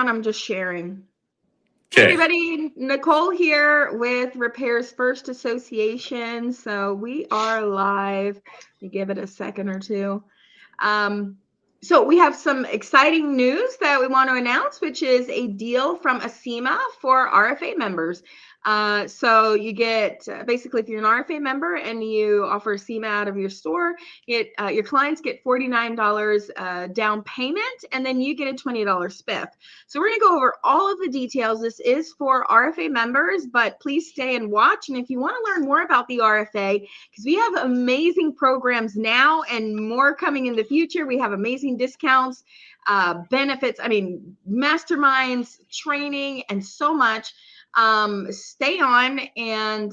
on. I'm just sharing. Okay. Hey everybody, Nicole here with Repairs First Association. So we are live. Let me give it a second or two. So we have some exciting news that we want to announce, which is a deal from Acima for RFA members. So you get basically, if you're an RFA member and you offer Acima out of your store, your clients get $49 down payment, and then you get a $20 spiff. So we're going to go over all of the details. This is for RFA members, but please stay and watch. And if you want to learn more about the RFA, because we have amazing programs now and more coming in the future, we have amazing discounts, benefits, masterminds, training, and so much. Stay on, and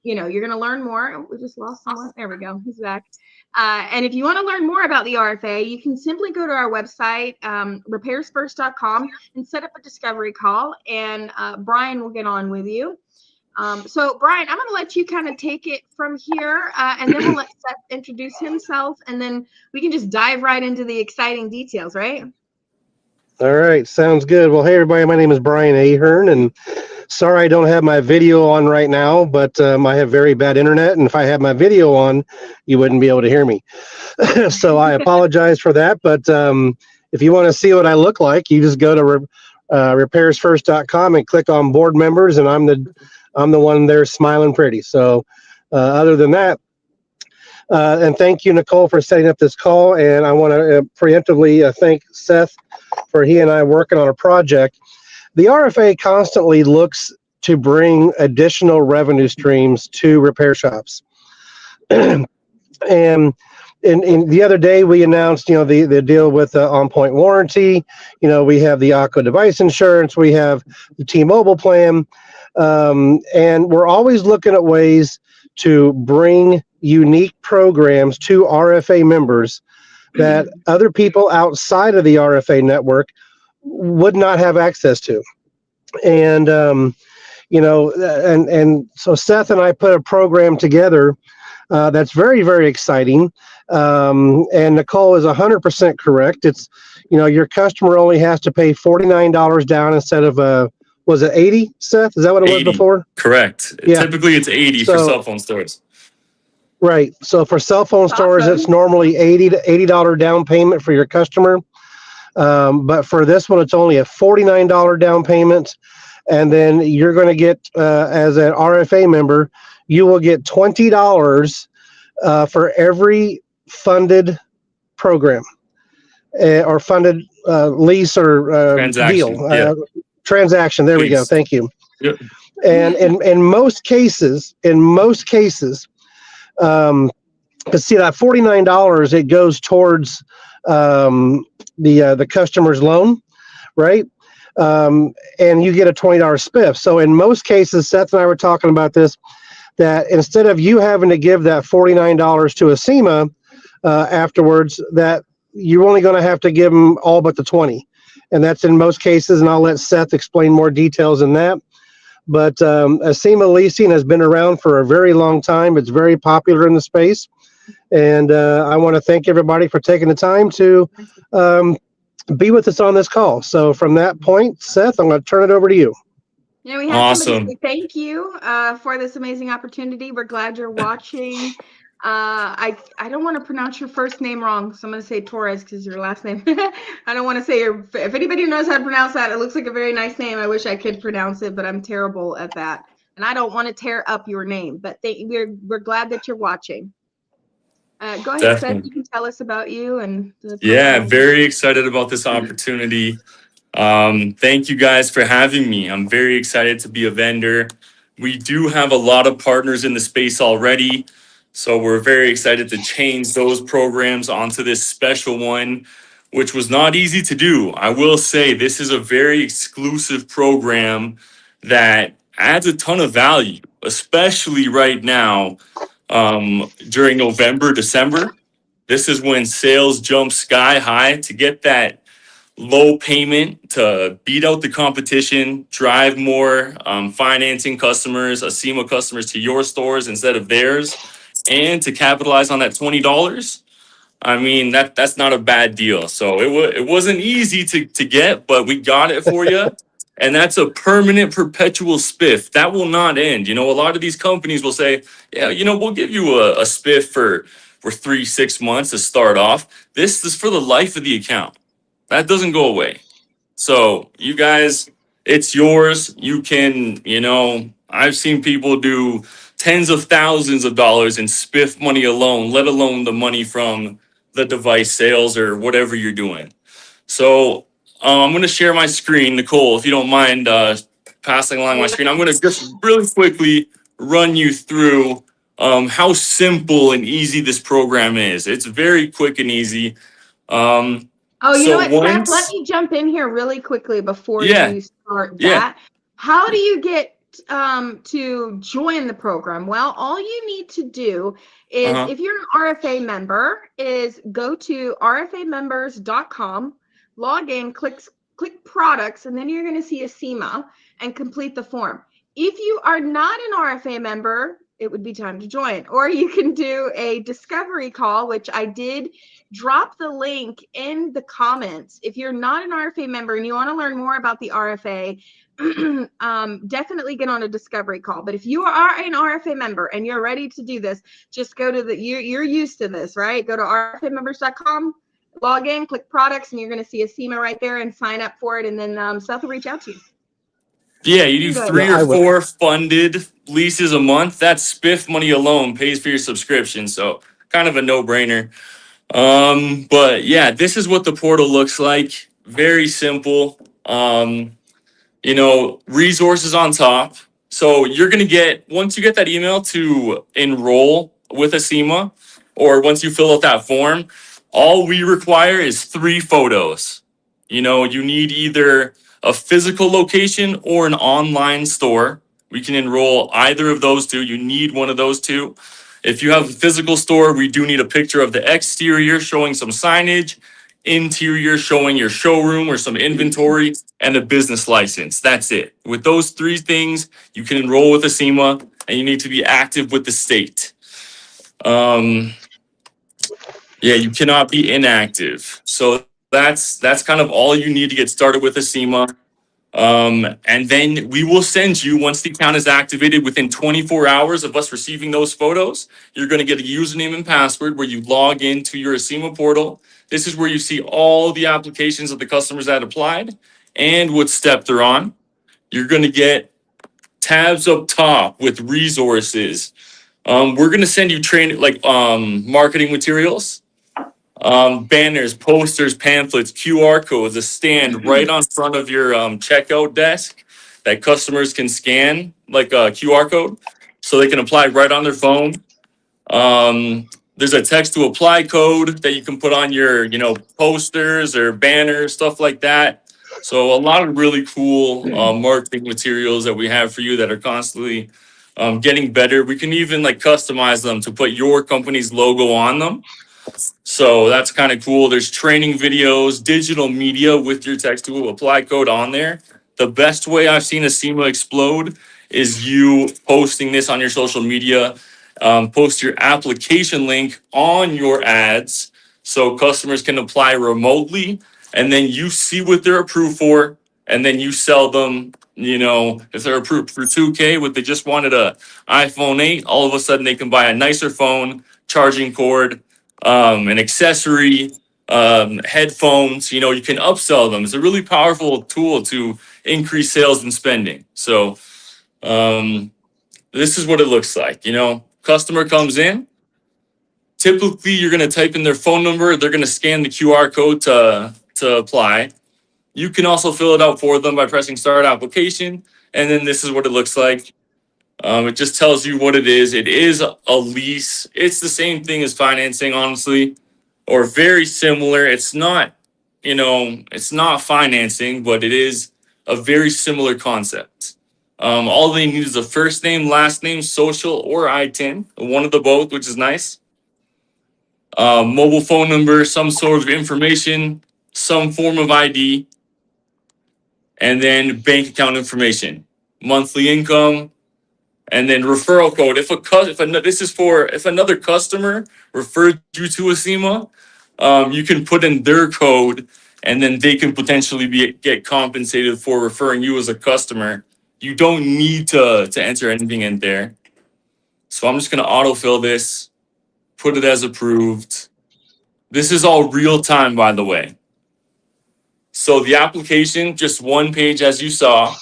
you're going to learn more. We just lost someone. There we go. He's back. And if you want to learn more about the RFA, you can simply go to our website, repairsfirst.com, and set up a discovery call, and Brian will get on with you. So Brian, I'm going to let you kind of take it from here, and then we'll let Seth introduce himself, and then we can just dive right into the exciting details, right? All right, sounds good. Well, hey everybody, my name is Brian Ahern, and sorry I don't have my video on right now, but I have very bad internet, and if I had my video on, you wouldn't be able to hear me. So I apologize for that, but if you want to see what I look like, you just go to repairsfirst.com and click on board members, and I'm the one there smiling pretty. So other than that, and thank you, Nicole, for setting up this call, and I want to preemptively thank Seth for he and I working on a project. The RFA constantly looks to bring additional revenue streams to repair shops. And in the other day, we announced, the deal with On Point Warranty. We have the Aqua device insurance. We have the T-Mobile plan. And we're always looking at ways to bring unique programs to RFA members that other people outside of the RFA network would not have access to. And, and so Seth and I put a program together that's very, very exciting. And Nicole is 100% correct. It's, your customer only has to pay $49 down instead of, was it 80, Seth? Is that what it 80, was before? Correct. Yeah. Typically it's 80 for cell phone stores. Right. So for cell phone stores, Awesome. it's normally $80 down payment for your customer. But for this one, it's only a $49 down payment. And then you're going to get, as an RFA member, you will get $20 for every funded program or funded lease or transaction. deal. Transaction. There we go. Thank you. Yep. And in most cases, because see that $49, it goes towards the customer's loan, right? And you get a $20 spiff. So in most cases, Seth and I were talking about this, that instead of you having to give that $49 to Acima afterwards, that you're only going to have to give them all but the 20. And that's in most cases, and I'll let Seth explain more details in that. But Acima leasing has been around for a very long time. It's very popular in the space. And I want to thank everybody for taking the time to be with us on this call. So from that point, Seth, I'm going to turn it over to you. Yeah, we have somebody say thank you for this amazing opportunity. We're glad you're watching. I don't want to pronounce your first name wrong, so I'm going to say Torres because your last name. I don't want to say if anybody knows how to pronounce that, it looks like a very nice name. I wish I could pronounce it, but I'm terrible at that. And I don't want to tear up your name, but we're glad that you're watching. Go ahead, Seth. You can tell us about you and very excited about this opportunity. Thank you guys for having me. I'm very excited to be a vendor. We do have a lot of partners in the space already, so we're very excited to change those programs onto this special one, which was not easy to do. I will say this is a very exclusive program that adds a ton of value, especially right now during November, December. This is when sales jump sky high. To get that low payment to beat out the competition, drive more financing customers, Acima customers to your stores instead of theirs, and to capitalize on that $20. I mean, that's not a bad deal. So it wasn't easy to get, but we got it for you. And that's a permanent, perpetual spiff. That will not end. You know, a lot of these companies will say, yeah, you know, we'll give you a spiff for 3, 6 months to start off. This is for the life of the account. That doesn't go away. So you guys, it's yours. You can, you know, I've seen people do tens of thousands of dollars in spiff money alone, let alone the money from the device sales or whatever you're doing. So I'm going to share my screen, Nicole, if you don't mind passing along my screen. I'm going to just really quickly run you through how simple and easy this program is. It's very quick and easy. Oh, you know So what, Seth? Let once, me jump in here really quickly before yeah, you start yeah, that. How do you get to join the program? Well, all you need to do is, uh-huh. if you're an RFA member, is go to rfamembers.com, log in, click products, and then you're going to see Acima and complete the form. If you are not an RFA member, it would be time to join. Or you can do a discovery call, which I did drop the link in the comments. If you're not an RFA member and you want to learn more about the RFA, definitely get on a discovery call. But if you are an RFA member and you're ready to do this, just go to you're used to this, right? Go to rfamembers.com, log in, click products, and you're going to see Acima right there and sign up for it. And then Seth will reach out to you. Yeah, you do Go ahead. Yeah, 3 or I will. 4 funded leases a month. That spiff money alone pays for your subscription. So kind of a no-brainer. But yeah, this is what the portal looks like. Very simple. You know, resources on top. So you're going to get, once you get that email to enroll with Acima, or once you fill out that form, all we require is 3 photos. You know, you need either a physical location or an online store. We can enroll either of those two. You need one of those two. If you have a physical store, we do need a picture of the exterior showing some signage, interior showing your showroom or some inventory, and a business license. That's it. With those 3 things, you can enroll with Acima, and you need to be active with the state. Um, yeah, you cannot be inactive. So that's kind of all you need to get started with Acima. And then we will send you, once the account is activated, within 24 hours of us receiving those photos, you're going to get a username and password where you log into your Acima portal. This is where you see all the applications of the customers that applied and what step they're on. You're going to get tabs up top with resources. We're going to send you training, like marketing materials, banners, posters, pamphlets, QR codes, a stand right on front of your checkout desk that customers can scan, like a QR code, so they can apply right on their phone. There's a text to apply code that you can put on your, you know, posters or banners, stuff like that. So a lot of really cool marketing materials that we have for you that are constantly getting better. We can even like customize them to put your company's logo on them. So that's kind of cool. There's training videos, digital media with your text to apply code on there. The best way I've seen Acima explode is you posting this on your social media. Post your application link on your ads so customers can apply remotely, and then you see what they're approved for, and then you sell them. You know, if they're approved for 2K, what they just wanted a iPhone 8, all of a sudden they can buy a nicer phone, charging cord, an accessory, headphones. You know, you can upsell them. It's a really powerful tool to increase sales and spending. So this is what it looks like. You know, customer comes in. Typically, you're going to type in their phone number. They're going to scan the QR code to apply. You can also fill it out for them by pressing start application. And then this is what it looks like. It just tells you what it is. It is a lease. It's the same thing as financing, honestly, or very similar. It's not, you know, it's not financing, but it is a very similar concept. All they need is a first name, last name, social, or ITIN, one of the both, which is nice. Mobile phone number, some sort of information, some form of ID, and then bank account information, monthly income, and then referral code. If another customer referred you to Acima, you can put in their code, and then they can potentially get compensated for referring you as a customer. You don't need to enter anything in there. So I'm just going to autofill this, put it as approved. This is all real time, by the way. So the application, just one page as you saw.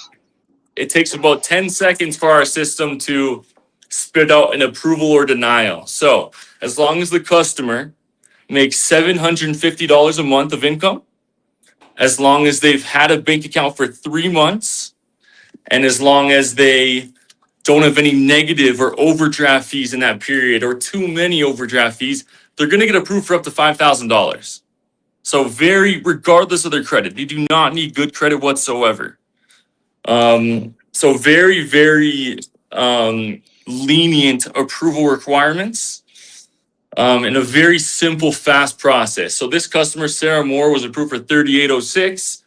It takes about 10 seconds for our system to spit out an approval or denial. So as long as the customer makes $750 a month of income, as long as they've had a bank account for 3 months, and as long as they don't have any negative or overdraft fees in that period or too many overdraft fees, they're going to get approved for up to $5,000. So regardless of their credit, they do not need good credit whatsoever. So very, very lenient approval requirements, and a very simple, fast process. So this customer, Sarah Moore, was approved for 3806.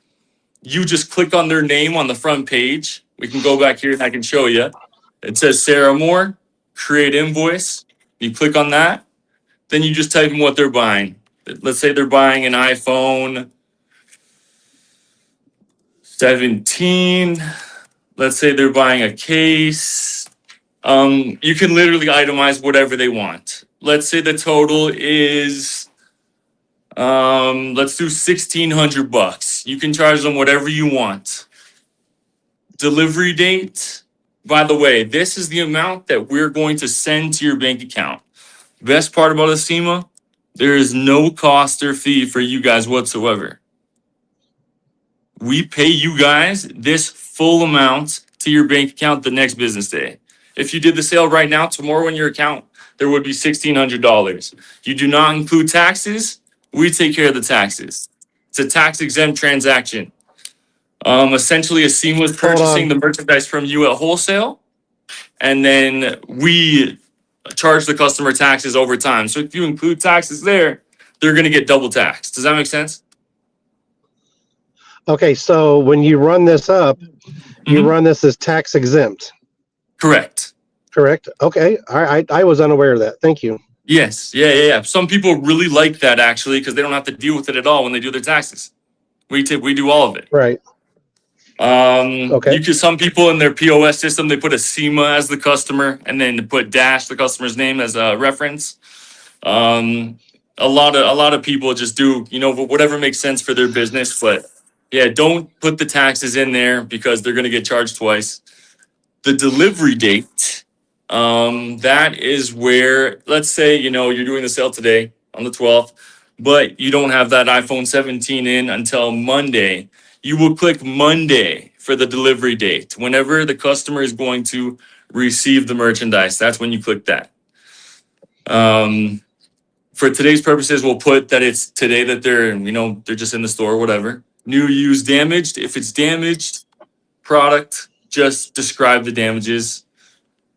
You just click on their name on the front page. We can go back here and I can show you. It says Sarah Moore, create invoice. You click on that. Then you just type in what they're buying. Let's say they're buying an iPhone 17. Let's say they're buying a case. You can literally itemize whatever they want. Let's say the total is, let's do $1,600. You can charge them whatever you want. Delivery date. By the way, this is the amount that we're going to send to your bank account. Best part about Acima, there is no cost or fee for you guys whatsoever. We pay you guys this full amount to your bank account the next business day. If you did the sale right now, tomorrow in your account, there would be $1,600. You do not include taxes. We take care of the taxes. It's a tax exempt transaction. Essentially, Acima was purchasing the merchandise from you at wholesale, and then we charge the customer taxes over time. So if you include taxes there, they're going to get double taxed. Does that make sense? Okay, so when you run this up, you run this as tax exempt. Correct. Correct. Okay. I was unaware of that. Thank you. Yes. Yeah. Some people really like that actually because they don't have to deal with it at all when they do their taxes. We do all of it. Right. Okay. Some people in their POS system, they put Acima as the customer and then put dash the customer's name as a reference. A lot of people just do, whatever makes sense for their business. But yeah, don't put the taxes in there because they're going to get charged twice. The delivery date, that is where, let's say, you're doing the sale today on the 12th, but you don't have that iPhone 17 in until Monday. You will click Monday for the delivery date. Whenever the customer is going to receive the merchandise, that's when you click that. For today's purposes, we'll put that it's today that they're just in the store or whatever. New, used, damaged. If it's damaged product, just describe the damages.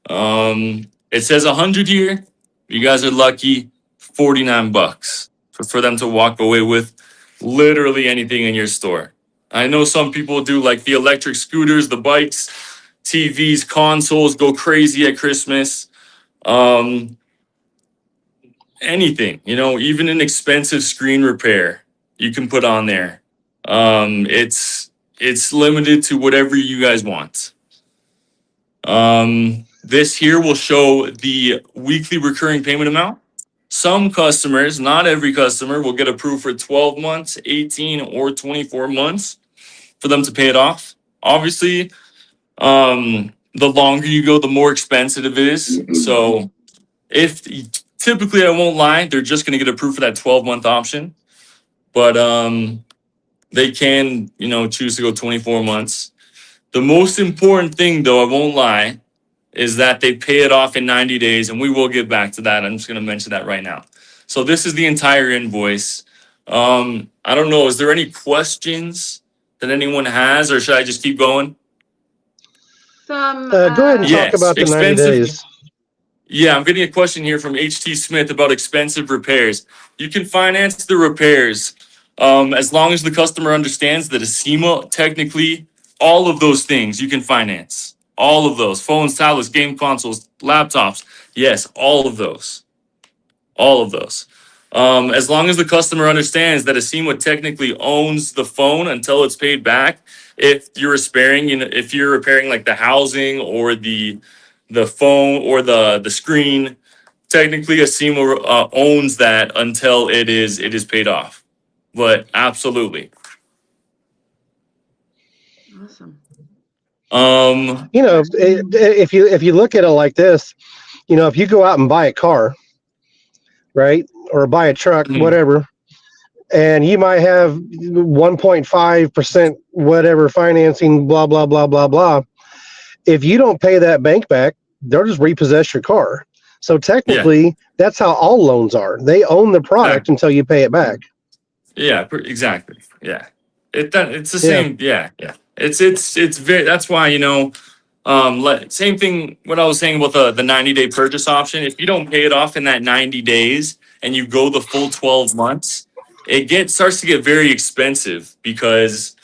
It says 100 here. You guys are lucky. $49 for them to walk away with literally anything in your store. I know some people do like the electric scooters, the bikes, TVs, consoles go crazy at Christmas. Anything, even an expensive screen repair you can put on there. It's limited to whatever you guys want. This here will show the weekly recurring payment amount. Some customers, not every customer, will get approved for 12 months, 18, or 24 months for them to pay it off. Obviously, the longer you go, the more expensive it is. So typically, I won't lie, they're just going to get approved for that 12-month option. But they can, choose to go 24 months. The most important thing, though, I won't lie, is that they pay it off in 90 days, and we will get back to that. I'm just going to mention that right now. So this is the entire invoice. I don't know. Is there any questions that anyone has, or should I just keep going? Go ahead and talk about the 90 days. Yeah, I'm getting a question here from HT Smith about expensive repairs. You can finance the repairs as long as the customer understands that Acima, technically, all of those things you can finance. All of those. Phones, tablets, game consoles, laptops. Yes, all of those. All of those. As long as the customer understands that Acima technically owns the phone until it's paid back. If you're repairing like the housing or the phone or the screen, technically Acima owns that until it is paid off. But absolutely. Awesome. You know, if you look at it like this, you know, if you go out and buy a car, right, or buy a truck, Mhm. whatever, and you might have 1.5% whatever financing, blah blah blah blah blah. If you don't pay that bank back, they'll just repossess your car. So Yeah, technically, that's how all loans are. They own the product until you pay it back. yeah, exactly. Yeah, it's the Yeah. same. Yeah, yeah. It's very. That's why same thing. What I was saying about the 90-day purchase option. If you don't pay it off in that 90 days and you go the full 12 months, it starts to get very expensive because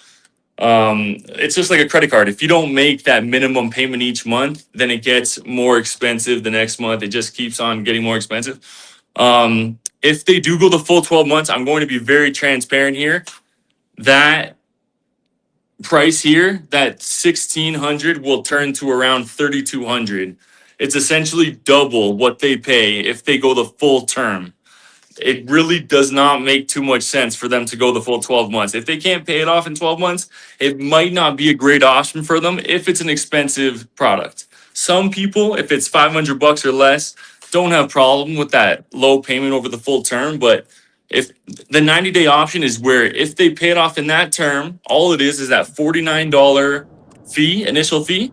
it's just like a credit card. If you don't make that minimum payment each month, then it gets more expensive the next month. It just keeps on getting more expensive. If they do go the full 12 months, I'm going to be very transparent here. That price here, that 1,600 will turn to around 3,200. It's essentially double what they pay if they go the full term. It really does not make too much sense for them to go the full 12 months. If they can't pay it off in 12 months, it might not be a great option for them if it's an expensive product. Some people, if it's $500 or less, don't have problem with that low payment over the full term. But if the 90-day option is where if they pay it off in that term, all it is that $49 fee, initial fee,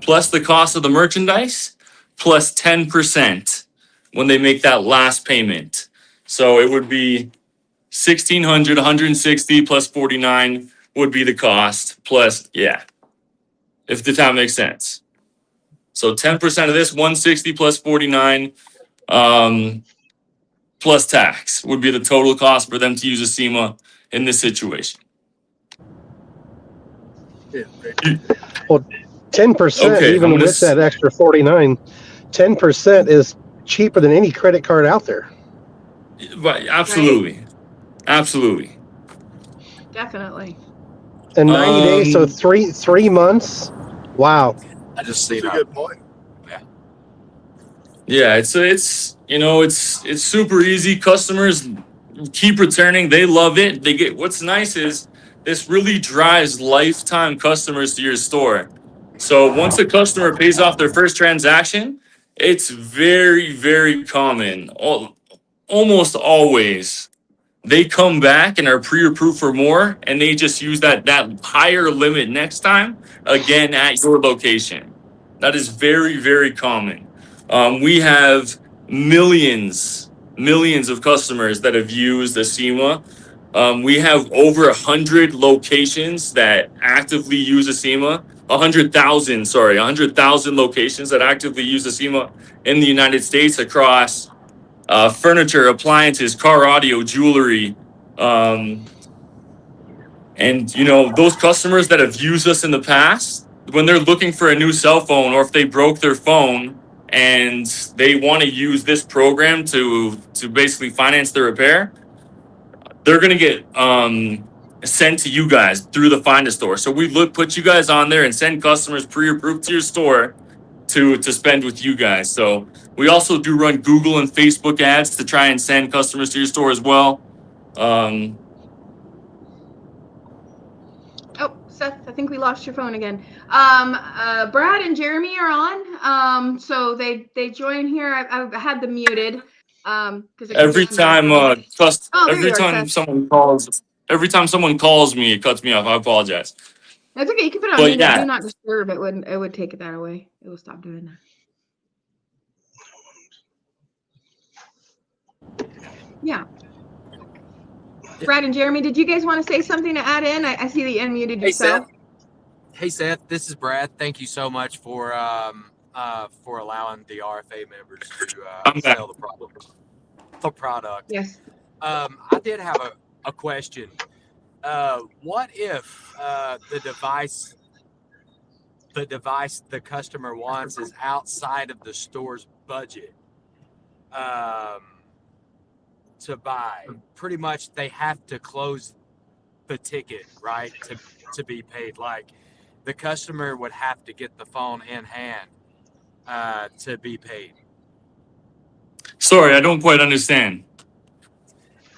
plus the cost of the merchandise, plus 10% when they make that last payment. So it would be 1,600, 160 plus 49 would be the cost. Plus, yeah, if the time makes sense. So 10% of this, 160 plus 49, plus tax would be the total cost for them to use Acima in this situation. Well, 10%, Okay, even with that extra 49, 10% is cheaper than any credit card out there. Right, absolutely, Right? absolutely. Definitely. And 90 days, so three months. Wow. I just see a good point. Yeah, it's super easy. Customers keep returning. They love it. They get what's nice is this really drives lifetime customers to your store. So once a customer pays off their first transaction, it's very, very common. Almost always they come back and are pre-approved for more, and they just use that higher limit next time again at your location. That is very, very common. We have millions of customers that have used Acima. We have over 100 locations that actively use Acima. 100,000 locations that actively use Acima in the United States across furniture, appliances, car audio, jewelry. And those customers that have used us in the past, when they're looking for a new cell phone or if they broke their phone and they want to use this program to basically finance the repair, they're going to get sent to you guys through the Find a Store. So we put you guys on there and send customers pre-approved to your store to spend with you guys. So we also do run Google and Facebook ads to try and send customers to your store as well. Oh, Seth, I think we lost your phone again. Brad and Jeremy are on. So they join here. I've had them muted. Because every time every time someone calls me, it cuts me off. I apologize. That's okay. You can put it on But yeah, do not disturb. It would take that away. It will stop doing that. Yeah. Brad and Jeremy, did you guys want to say something to add in? I see that you unmuted yourself. Hey Seth, this is Brad. Thank you so much for allowing the RFA members to sell the product. Yes. I did have a question. What if the device the customer wants is outside of the store's budget? to buy, pretty much they have to close the ticket, right, to be paid. Like the customer would have to get the phone in hand to be paid. Sorry, I don't quite understand.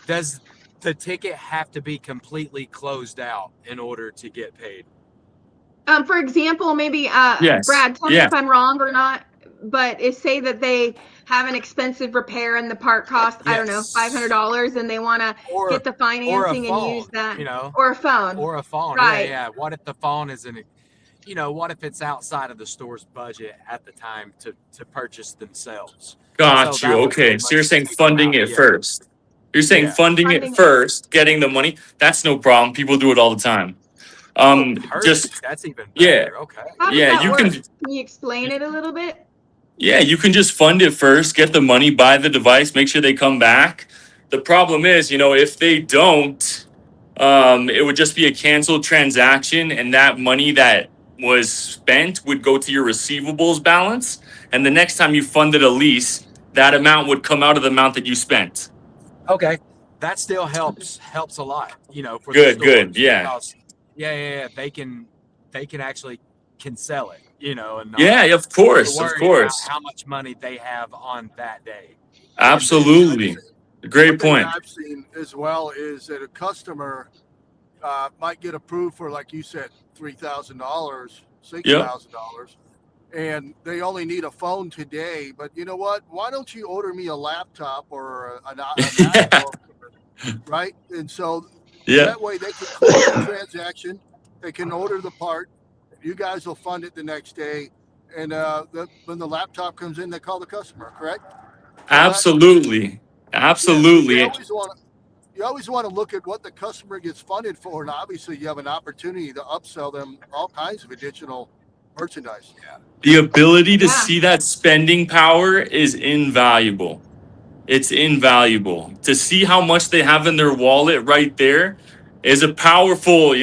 Does the ticket have to be completely closed out in order to get paid? For example, maybe Yes. Brad, tell me Yeah. if I'm wrong or not, but say that they have an expensive repair and the part costs, I don't know, Yes. $500, and they want to get the financing and use that, you know, or a phone. or a phone. Right. Yeah. What if the phone isn't, what if it's outside of the store's budget at the time to purchase themselves? Got So you. that would Okay. pretty So you're much saying take them funding out. it Yeah. first. You're saying Yeah. funding it Funding it. first, getting the money. That's no problem. People do it all the time. Perfect. Just That's even yeah. better. Okay. How does Yeah, that you work? can Can you explain it a little bit? Yeah, you can just fund it first, get the money, buy the device, make sure they come back. The problem is, if they don't, it would just be a canceled transaction, and that money that was spent would go to your receivables balance. And the next time you funded a lease, that amount would come out of the amount that you spent. Okay. That still helps a lot, for the Good, stores. good, yeah. Because, yeah. They can actually can sell it, and not Yeah, of course, worry of about course. how much money they have on that day. Absolutely. Great One thing point. I've seen as well is that a customer might get approved for, like you said, $3,000, $6,000, and they only need a phone today. But you know what? Why don't you order me a laptop or an MacBook, right? And so Yeah, that way they can close the transaction, they can order the part, you guys will fund it the next day, and when the laptop comes in, they call the customer, correct? absolutely. Absolutely. You always want to look at what the customer gets funded for, and obviously you have an opportunity to upsell them all kinds of additional merchandise. The ability to Yeah. see that spending power is invaluable. It's invaluable. To see how much they have in their wallet right there is powerful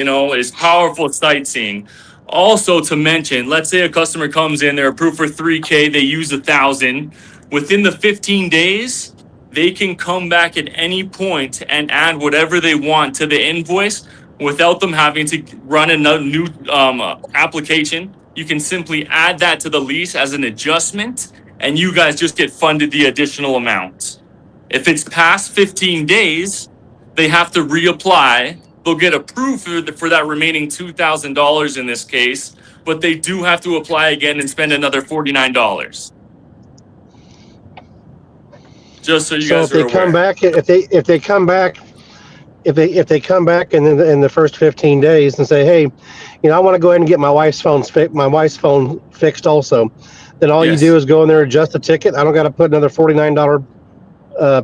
sightseeing. Also to mention, let's say a customer comes in, they're approved for 3K, they use 1,000. Within the 15 days, they can come back at any point and add whatever they want to the invoice without them having to run a new application. You can simply add that to the lease as an adjustment, and you guys just get funded the additional amount. If it's past 15 days, they have to reapply. They'll get approved for that remaining $2,000 in this case, but they do have to apply again and spend another $49. Just so you So guys if they are come aware. back, if they come back in the first 15 days and say, hey, I want to go ahead and get my wife's phone fixed also, then all you Yes. do is go in there, adjust the ticket. I don't got to put another $49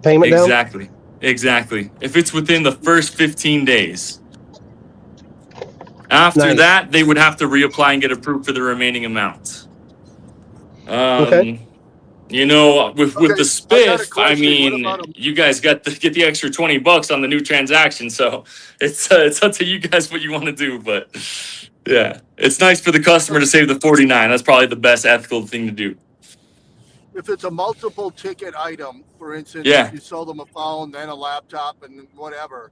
payment down. Exactly. If it's within the first 15 days. After Nice. that, they would have to reapply and get approved for the remaining amount. Okay. With the Okay, I got a spiff, question. What about you guys get the extra $20 on the new transaction, so it's up to you guys what you want to do. But yeah, it's nice for the customer to save the $49. That's probably the best ethical thing to do. if it's a multiple ticket item, for instance, Yeah. if you sold them a phone, then a laptop, and whatever,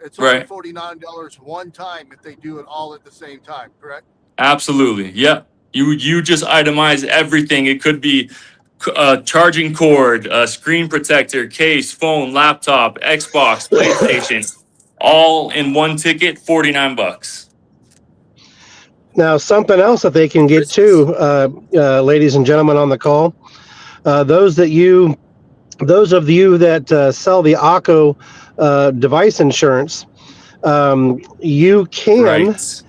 it's only Right. $49 one time if they do it all at the same time, correct? Absolutely, yeah. You just itemize everything. It could be charging cord, screen protector, case, phone, laptop, Xbox, PlayStation, all in one ticket, $49. Now, something else that they can get too, ladies and gentlemen on the call, those of you that sell the ACO device insurance, you can Right.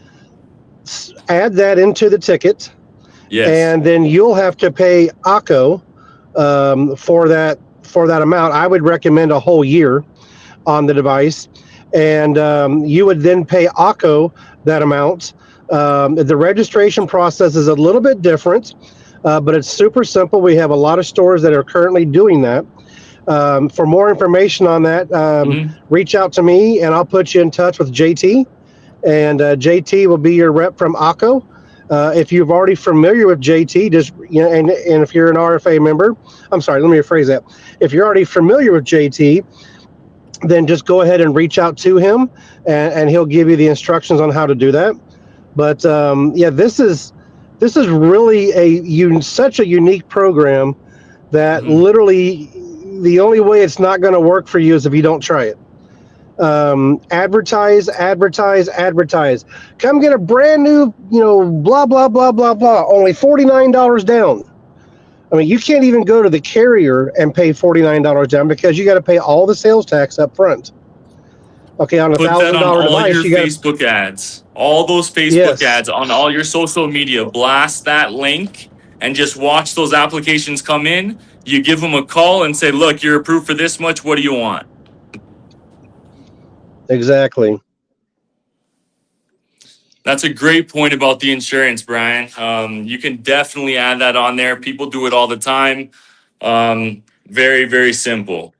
add that into the ticket, Yes. and then you'll have to pay ACO for that amount. I would recommend a whole year on the device, and you would then pay ACO that amount. The registration process is a little bit different, but it's super simple. We have a lot of stores that are currently doing that. For more information on that, reach out to me, and I'll put you in touch with JT, and JT will be your rep from ACO. If you're already familiar with JT, and if you're an RFA member, I'm sorry, let me rephrase that. If you're already familiar with JT, then just go ahead and reach out to him, and he'll give you the instructions on how to do that. But yeah, this is really such a unique program that Mhm. literally the only way it's not going to work for you is if you don't try it. Advertise, advertise, advertise. Come get a brand new, blah blah blah blah blah. Only $49 down. I mean, you can't even go to the carrier and pay $49 down because you got to pay all the sales tax up front. Okay, on a Put that on $1,000 all device, your you got to. Facebook ads, all those Facebook Yes, ads on all your social media. Blast that link and just watch those applications come in. You give them a call and say, look, you're approved for this much. What do you want? exactly. That's a great point about the insurance, Brian. You can definitely add that on there. People do it all the time. Very, very simple.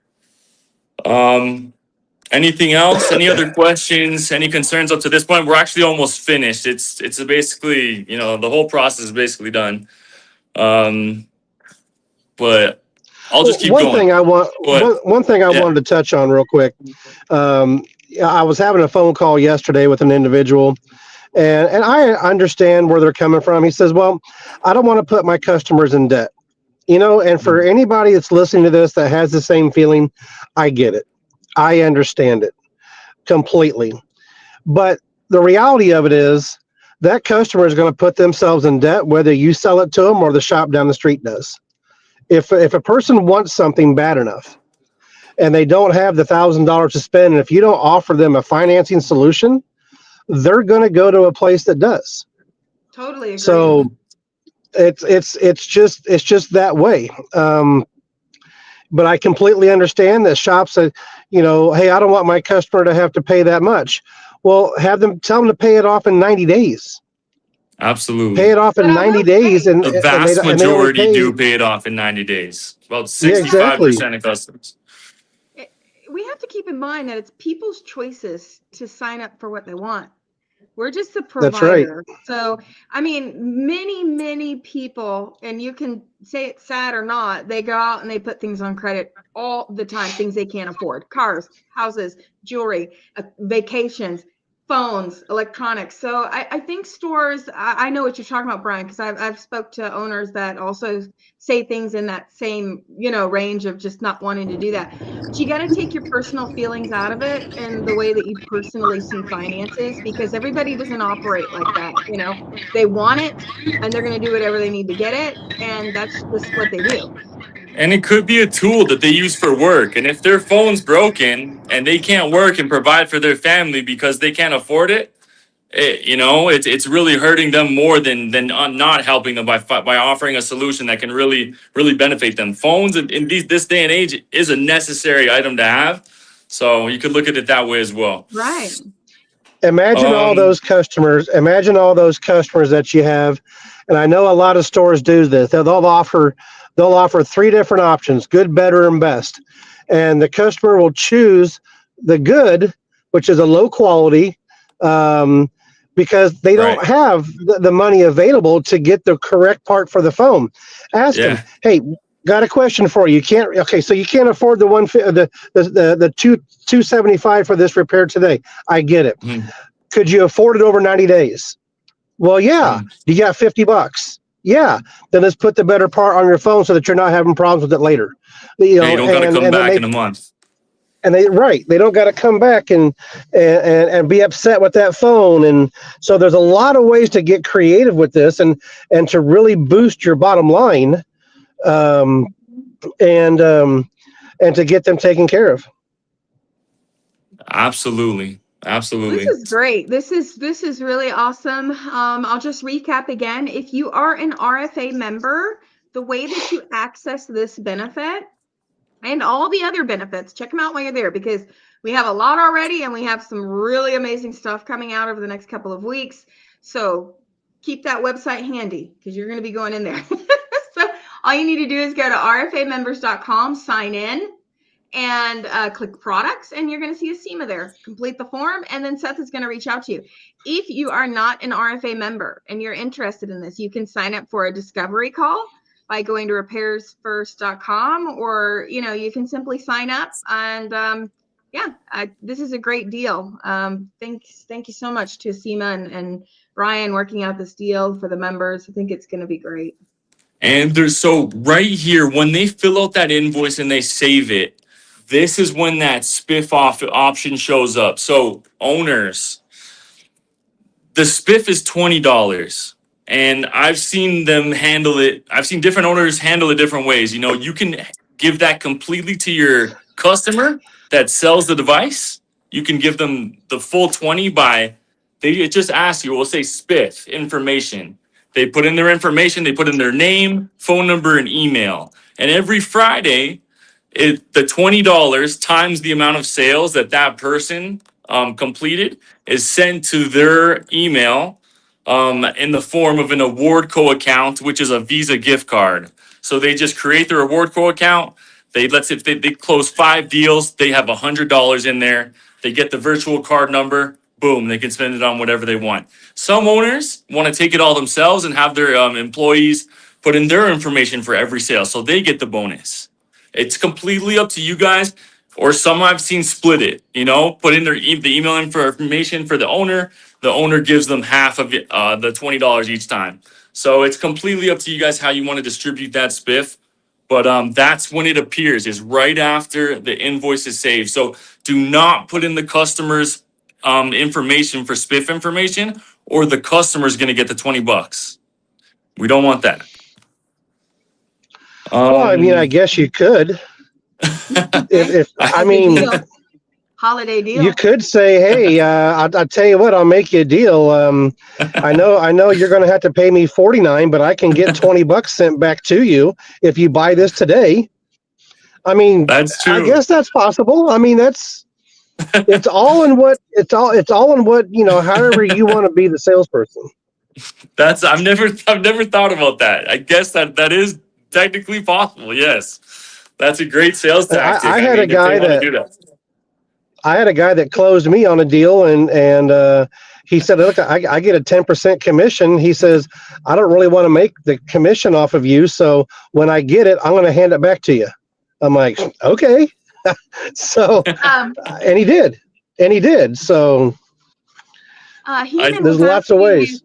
Anything else? Any other questions? Any concerns up to this point? We're actually almost finished. It's basically, the whole process is basically done. But I'll just Well, keep going. But one thing I yeah, wanted to touch on real quick. I was having a phone call yesterday with an individual, and I understand where they're coming from. He says, "Well, I don't want to put my customers in debt." And for anybody that's listening to this that has the same feeling, I get it. I understand it completely. But the reality of it is that customer is going to put themselves in debt whether you sell it to them or the shop down the street does. If a person wants something bad enough and they don't have the $1,000 to spend, and if you don't offer them a financing solution, they're going to go to a place that does. Totally agree. So it's just that way. But I completely understand that shops say, hey, I don't want my customer to have to pay that much. Well, tell them to pay it off in 90 days. Pay absolutely. it off But in I will 90 days, say, and The and vast they only majority pay. do pay it off in 90 days. About Yeah, exactly. 65% of customers. we have to keep in mind that it's people's choices to sign up for what they want. We're just the That's right. provider. So, I mean, many people, and you can say it's sad or not, they go out and they put things on credit all the time, things they can't afford: cars, houses, jewelry, vacations, phones, electronics. So I think stores, I know what you're talking about, Brian, because I've spoke to owners that also say things in that same, range of just not wanting to do that. But you got to take your personal feelings out of it and the way that you personally see finances, because everybody doesn't operate like that. They want it and they're going to do whatever they need to get it. And that's just what they do. And it could be a tool that they use for work. And if their phone's broken and they can't work and provide for their family because they can't afford it, it's really hurting them more than not helping them by offering a solution that can really really benefit them. Phones in this day and age is a necessary item to have, so you could look at it that way as well. Right. Imagine all those customers. Imagine all those customers that you have, and I know a lot of stores do this. They'll offer 3 different options: good, better, and best. And the customer will choose the good, which is a low quality, because they don't Right. have the money available to get the correct part for the phone. Ask them, Yeah. hey, got a question for you. So you can't afford the 275 for this repair today. I get it. Mhm. Could you afford it over 90 days? Well, yeah. Mhm. You got $50. Yeah. Then let's put the better part on your phone so that you're not having problems with it later. Yeah, you don't got to come And then back in a month. they don't got to come back and be upset with that phone. And so there's a lot of ways to get creative with this and to really boost your bottom line, um, and to get them taken care of. Absolutely. This Absolutely. is great. This is really awesome. I'll just recap again. If you are an RFA member, the way that you access this benefit and all the other benefits, check them out while you're there, because we have a lot already and we have some really amazing stuff coming out over the next couple of weeks. So keep that website handy because you're going to be going in there. So all you need to do is go to rfamembers.com, sign in, and click products, and you're going to see Acima there. Complete the form, and then Seth is going to reach out to you. If you are not an RFA member and you're interested in this, you can sign up for a discovery call by going to repairsfirst.com, or you can simply sign up and Yeah, this is a great deal. Thank you so much to Acima and Brian working out this deal for the members. I think it's going to be great. And there's so right here, when they fill out that invoice and they save it, this is when that spiff off option shows up. So owners, the spiff is $20. And I've seen them handle it. I've seen different owners handle it different ways. You know, you can give that completely to your customer that sells the device. You can give them the full 20 by it just asks you, we'll say spiff information. They put in their information, they put in their name, phone number, and email. And every Friday, the $20 times the amount of sales that person completed is sent to their email in the form of an AwardCo account, which is a Visa gift card. So they just create their AwardCo account. Let's say if they close 5 deals, they have $100 in there. They get the virtual card number. Boom, they can spend it on whatever they want. Some owners want to take it all themselves and have their employees put in their information for every sale, so they get the bonus. It's completely up to you guys. Or some I've seen split it, you know, put in the email information for the owner. The owner gives them half of it, the $20 each time. So it's completely up to you guys how you want to distribute that spiff. But that's when it appears, is right after the invoice is saved. So do not put in the customer's information for spiff information, or the customer's going to get the $20. We don't want that. Well, I mean, I guess you could. If I mean, holiday deal. you could say, "Hey, I'll tell you what, I'll make you a deal. I know you're going to have to pay me $49, but I can get $20 sent back to you if you buy this today." I mean, that's true. I guess that's possible. I mean, it's all in what you know. However you want to be the salesperson. I've never thought about that. I guess that is technically possible. Yes, that's a great sales tactic. I had a guy that closed me on a deal, and he said, "Look, I get a 10% commission." He says, "I don't really want to make the commission off of you, so when I get it, I'm going to hand it back to you." I'm like, "Okay." So, and he did. So, there's lots of ways.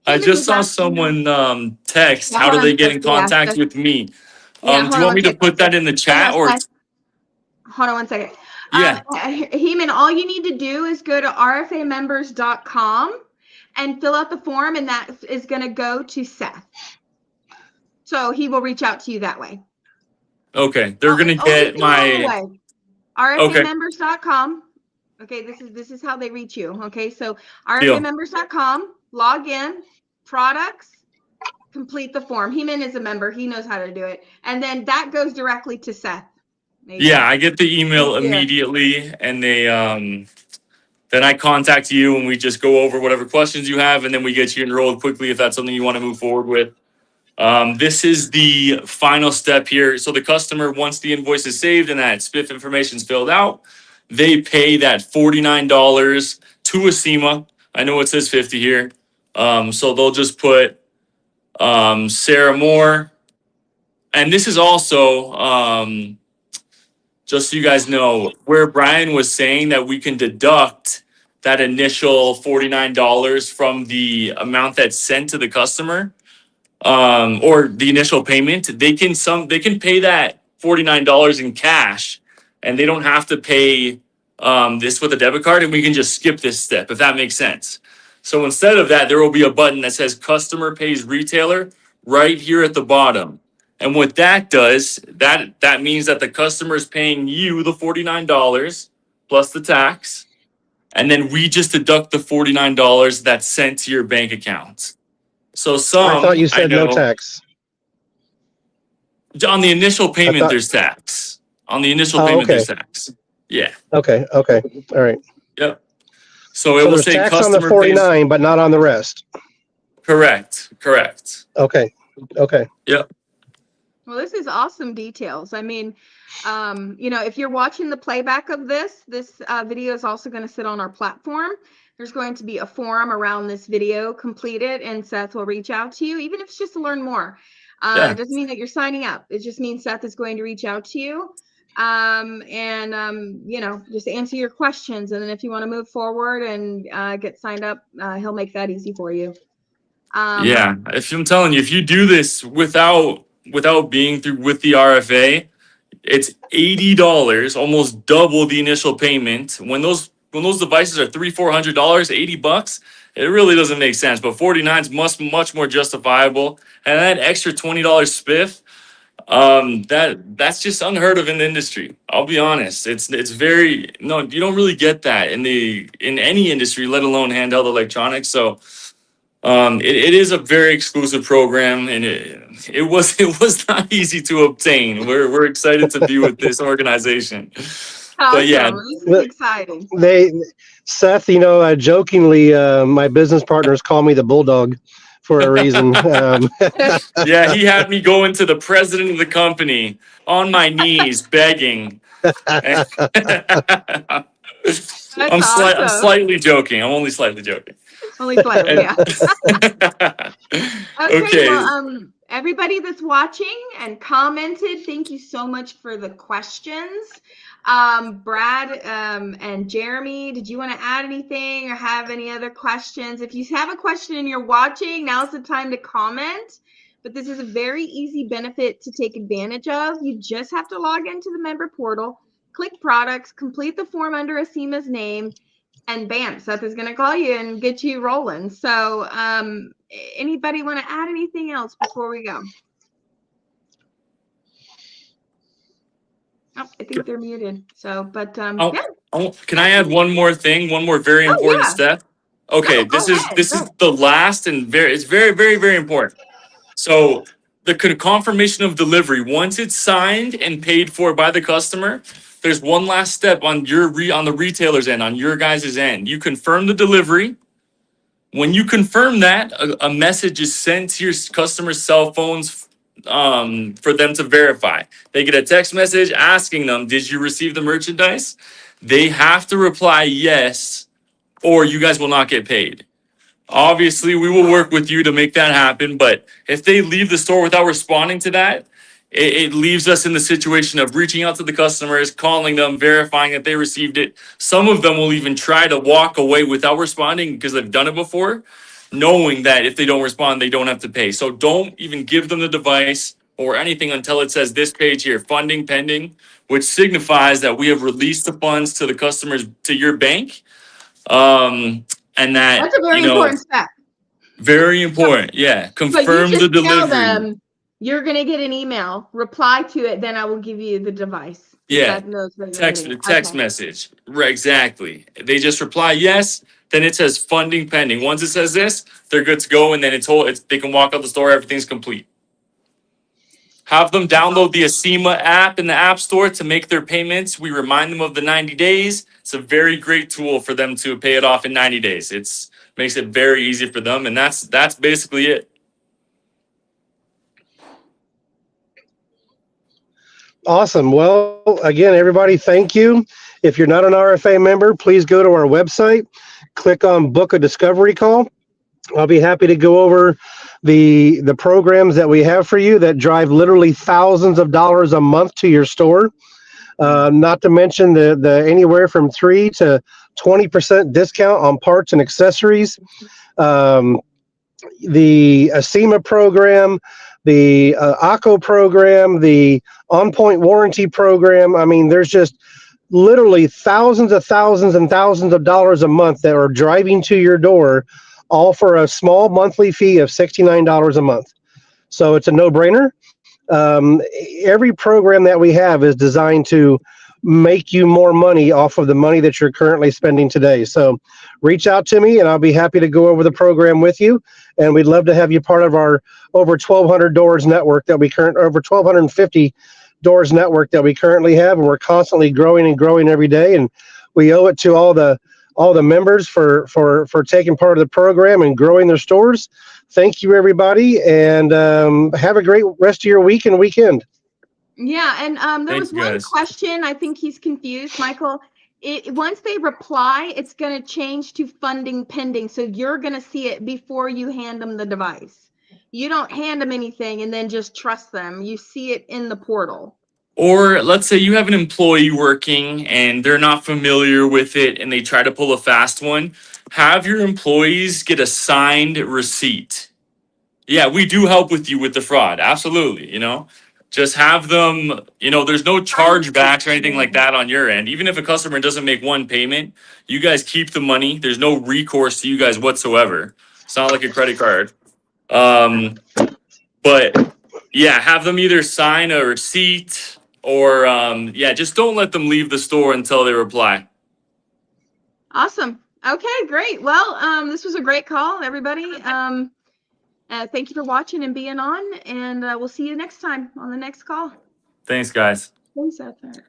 I just saw someone text, how do they get in contact with me? Do you want me to put that in the chat or? Hold on one second. Yeah. Heman, all you need to do is go to rfamembers.com and fill out the form, and that is going to go to Seth. So he will reach out to you that way. Okay. They're going to get my... rfamembers.com. Okay, this is how they reach you. Okay, so rfamembers.com, log in, products, complete the form. Heman is a member. He knows how to do it. And then that goes directly to Seth. Maybe. Yeah, I get the email immediately, and they then I contact you, and we just go over whatever questions you have, and then we get you enrolled quickly if that's something you want to move forward with. This is the final step here. So the customer, once the invoice is saved and that spiff information is filled out, they pay that $49 to Acima. I know it says 50 here. So they'll just put Sarah Moore. And this is also, just so you guys know, where Brian was saying that we can deduct that initial $49 from the amount that's sent to the customer, or the initial payment. They can pay that $49 in cash, and they don't have to pay this with a debit card, and we can just skip this step, if that makes sense. So instead of that, there will be a button that says customer pays retailer right here at the bottom. And what that does, that means that the customer is paying you the $49 plus the tax, and then we just deduct the $49 that's sent to your bank account. So I thought you said no tax. On the initial payment, there's tax. On the initial payment, there's tax. Yeah. Okay. All right. Yep. So it will say tax customer on the 49, but not on the rest. Correct. Okay. Yep. Well, this is awesome details. I mean, if you're watching the playback of this video is also going to sit on our platform. There's going to be a forum around this video completed, and Seth will reach out to you, even if it's just to learn more. It doesn't mean that you're signing up. It just means Seth is going to reach out to you Just answer your questions. And then if you want to move forward and get signed up, he'll make that easy for you. Yeah, if I'm telling you, if you do this without being through with the RFA, it's $80, almost double the initial payment. When those devices are $300-400, $80, it really doesn't make sense. But 49 is much more justifiable. And that extra $20 spiff, that's just unheard of in the industry. I'll be honest. It's very no, you don't really get that in any industry, let alone handheld electronics. So it is a very exclusive program, and it was not easy to obtain. We're excited to be with this organization. But yeah, Awesome. This is exciting. Seth, jokingly, my business partners call me the Bulldog for a reason. yeah, he had me going to the president of the company on my knees begging. That's I'm awesome. slightly joking. I'm only slightly joking. Only slightly, yeah. Okay. Well, everybody that's watching and commented, thank you so much for the questions. Brad and Jeremy, did you want to add anything or have any other questions? If you have a question and you're watching, now's the time to comment. But this is a very easy benefit to take advantage of. You just have to log into the member portal, click products, complete the form under Acima's name, and bam, Seth is going to call you and get you rolling. So anybody want to add anything else before we go? Oh, I think they're muted. So, but yeah. Can I add one more thing? One more very important step. Okay, Go this is ahead. the last and it's very, very, very important. So the confirmation of delivery, once it's signed and paid for by the customer, there's one last step on on the retailer's end, on your guys' end. You confirm the delivery. When you confirm that, a message is sent to your customers' cell phones for them to verify. They get a text message asking them, "Did you receive the merchandise?" They have to reply yes, or you guys will not get paid. Obviously, we will work with you to make that happen. But if they leave the store without responding to that, it leaves us in the situation of reaching out to the customers, calling them, verifying that they received it. Some of them will even try to walk away without responding because they've done it before, knowing that if they don't respond, they don't have to pay. So don't even give them the device or anything until it says this page here, funding pending, which signifies that we have released the funds to the customers, to your bank. And that, that's a very important step. Very important. Yeah. Confirm the delivery. Tell them you're going to get an email, reply to it, then I will give you the device. Yeah. Text message. Right, exactly. They just reply yes, then it says funding pending. Once it says this, they're good to go, and then they can walk out the store, everything's complete. Have them download the Acima app in the App Store to make their payments. We remind them of the 90 days. It's a very great tool for them to pay it off in 90 days. Makes it very easy for them, and that's basically it. Awesome. Well, again, everybody, thank you. If you're not an RFA member, please go to our website, click on Book a Discovery Call. I'll be happy to go over the programs that we have for you that drive literally thousands of dollars a month to your store. Not to mention the anywhere from 3 to 20% discount on parts and accessories. The Acima program, the ACO program, the On Point warranty program. I mean, there's just literally thousands and thousands of dollars a month that are driving to your door, all for a small monthly fee of $69 a month. So it's a no-brainer. Every program that we have is designed to make you more money off of the money that you're currently spending today. So reach out to me and I'll be happy to go over the program with you. And we'd love to have you part of our over 1,200 doors network over 1,250 doors network that we currently have. And we're constantly growing and growing every day. And we owe it to all the members for taking part of the program and growing their stores. Thank you, everybody, and have a great rest of your week and weekend. Yeah, and there was one question. I think he's confused, Michael. Once they reply, it's going to change to funding pending. So you're going to see it before you hand them the device. You don't hand them anything and then just trust them. You see it in the portal. Or let's say you have an employee working and they're not familiar with it and they try to pull a fast one. Have your employees get a signed receipt. Yeah, we do help with you with the fraud. Absolutely. Just have them, there's no chargebacks or anything like that on your end. Even if a customer doesn't make one payment, you guys keep the money. There's no recourse to you guys whatsoever. It's not like a credit card. But yeah, have them either sign a receipt or just don't let them leave the store until they reply. Awesome. Okay, great. Well, this was a great call, everybody. Thank you for watching and being on, and we'll see you next time on the next call. Thanks, guys. Thanks out there.